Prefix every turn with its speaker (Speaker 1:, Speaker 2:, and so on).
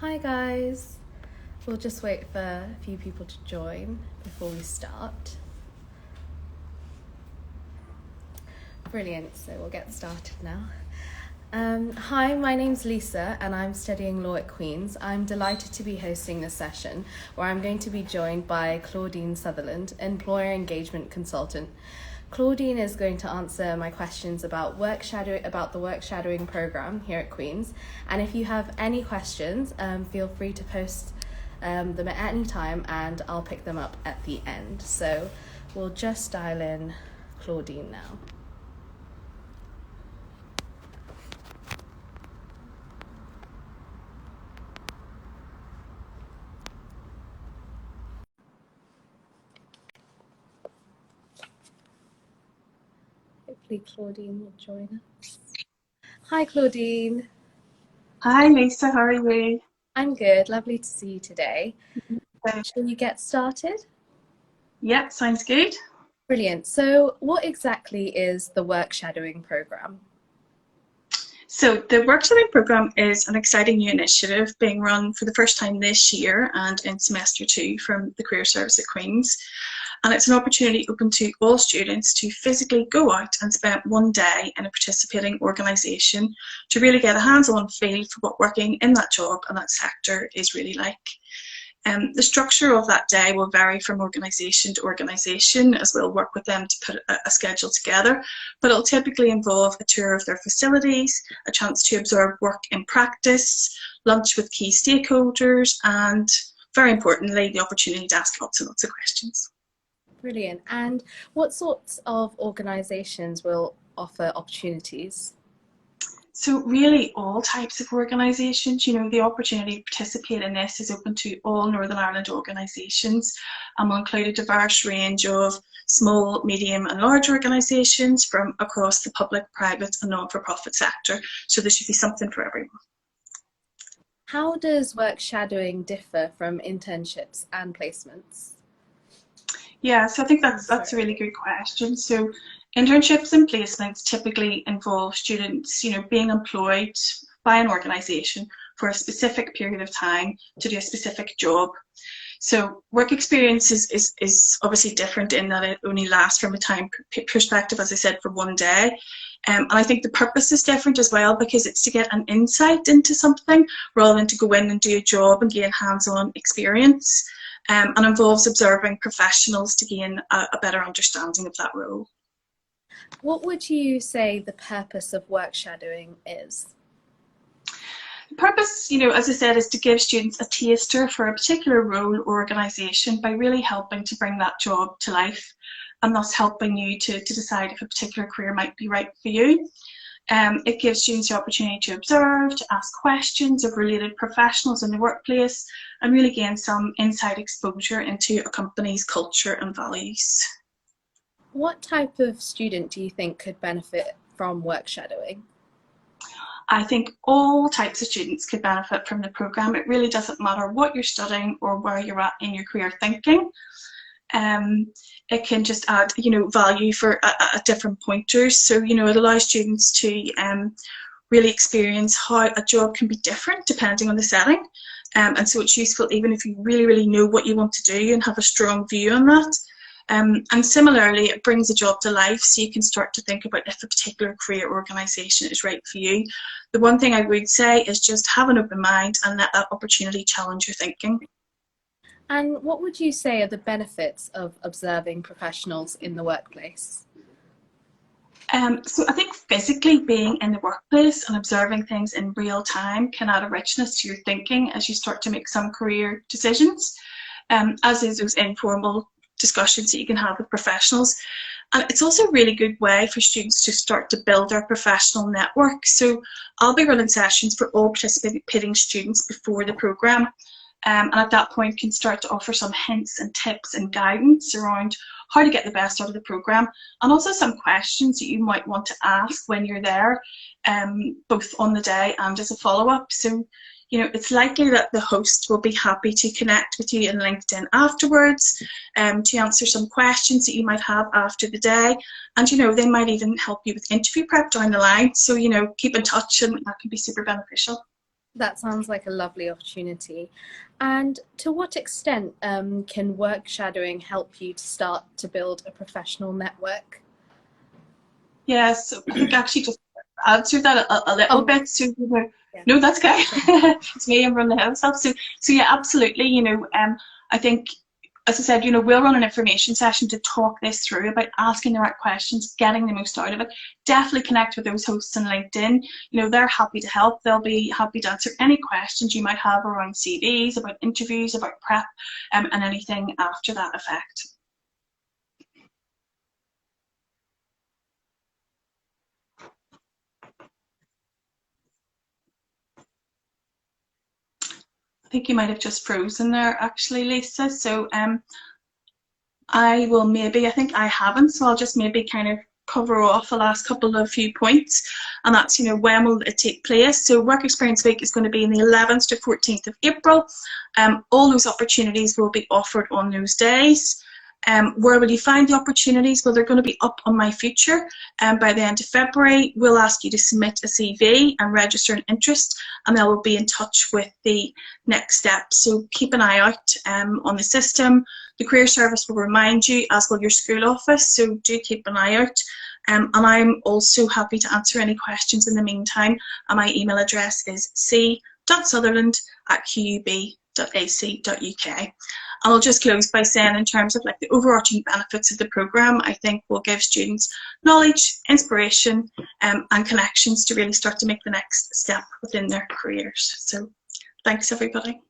Speaker 1: Hi guys, we'll just wait for a few people to join before we start. Brilliant, so we'll get started now. Hi, my name's Lisa and I'm studying law at Queen's. I'm delighted to be hosting this session where I'm going to be joined by Claudine Sutherland, Employer Engagement Consultant. Claudine is going to answer my questions about the work shadowing program here at Queen's. And if you have any questions, feel free to post them at any time and I'll pick them up at the end. So we'll just dial in Claudine now. Hopefully Claudine will join us. Hi Claudine.
Speaker 2: Hi Lisa, how are you?
Speaker 1: I'm good, lovely to see you today.
Speaker 2: Uh,
Speaker 1: Shall we get started?
Speaker 2: Yep, sounds good.
Speaker 1: Brilliant. So what exactly is the work shadowing program?
Speaker 2: So the Work Study Programme is an exciting new initiative being run for the first time this year and in semester 2 from the Career Service at Queen's. And it's an opportunity open to all students to physically go out and spend one day in a participating organisation to really get a hands-on feel for what working in that job and that sector is really like. The structure of that day will vary from organisation to organisation as we'll work with them to put a schedule together, but it'll typically involve a tour of their facilities, a chance to observe work in practice, lunch with key stakeholders, and very importantly, the opportunity to ask lots and lots of questions.
Speaker 1: Brilliant. And what sorts of organisations will offer opportunities?
Speaker 2: So really all types of organisations, the opportunity to participate in this is open to all Northern Ireland organisations and will include a diverse range of small, medium and large organisations from across the public, private and non-for-profit sector. So there should be something for everyone.
Speaker 1: How does work shadowing differ from internships and placements?
Speaker 2: Yeah, so I think that's a really good question. So internships and placements typically involve students, being employed by an organisation for a specific period of time to do a specific job. So work experience is obviously different in that it only lasts from a time perspective, as I said, for one day. And I think the purpose is different as well because it's to get an insight into something rather than to go in and do a job and gain hands-on experience. And involves observing professionals to gain a better understanding of that role.
Speaker 1: What would you say the purpose of work shadowing is?
Speaker 2: The purpose, as I said, is to give students a taster for a particular role or organisation by really helping to bring that job to life and thus helping you to decide if a particular career might be right for you. It gives students the opportunity to observe, to ask questions of related professionals in the workplace and really gain some inside exposure into a company's culture and values.
Speaker 1: What type of student do you think could benefit from work shadowing?
Speaker 2: I think all types of students could benefit from the programme. It really doesn't matter what you're studying or where you're at in your career thinking. It can just add, value for at different pointers. So, it allows students to really experience how a job can be different depending on the setting. And so it's useful even if you really, really know what you want to do and have a strong view on that. And similarly, it brings a job to life so you can start to think about if a particular career organisation is right for you. The one thing I would say is just have an open mind and let that opportunity challenge your thinking.
Speaker 1: And what would you say are the benefits of observing professionals in the workplace?
Speaker 2: So I think physically being in the workplace and observing things in real time can add a richness to your thinking as you start to make some career decisions, as is those informal discussions that you can have with professionals. And it's also a really good way for students to start to build their professional network. So I'll be running sessions for all participating students before the programme. And at that point can start to offer some hints and tips and guidance around how to get the best out of the programme and also some questions that you might want to ask when you're there, both on the day and as a follow-up. So, it's likely that the host will be happy to connect with you in LinkedIn afterwards to answer some questions that you might have after the day. And, they might even help you with interview prep down the line. So, keep in touch and that can be super beneficial.
Speaker 1: That sounds like a lovely opportunity. And to what extent can work shadowing help you to start to build a professional network?
Speaker 2: Yes, so I think actually just answer that a little
Speaker 1: Oh,
Speaker 2: bit. So
Speaker 1: yeah.
Speaker 2: no, that's okay. It's me. I'm running the house up. So yeah, absolutely. I think, as I said, we'll run an information session to talk this through about asking the right questions, getting the most out of it. Definitely connect with those hosts on LinkedIn. They're happy to help. They'll be happy to answer any questions you might have around CVs, about interviews, about prep, and anything after that effect. I think you might have just frozen there, actually, Lisa. So I think I haven't, so I'll just maybe kind of cover off the last couple of few points. And that's, when will it take place? So Work Experience Week is going to be in the 11th to 14th of April. All those opportunities will be offered on those days. Where will you find the opportunities? Well, they're going to be up on My Future by the end of February. We'll ask you to submit a CV and register an interest, and then we'll be in touch with the next steps. So keep an eye out on the system. The Career Service will remind you, as will your school office, so do keep an eye out. And I'm also happy to answer any questions in the meantime. And my email address is c.sutherland@qub.ac.uk. And I'll just close by saying, in terms of like the overarching benefits of the programme, I think will give students knowledge, inspiration, and connections to really start to make the next step within their careers. So thanks, everybody.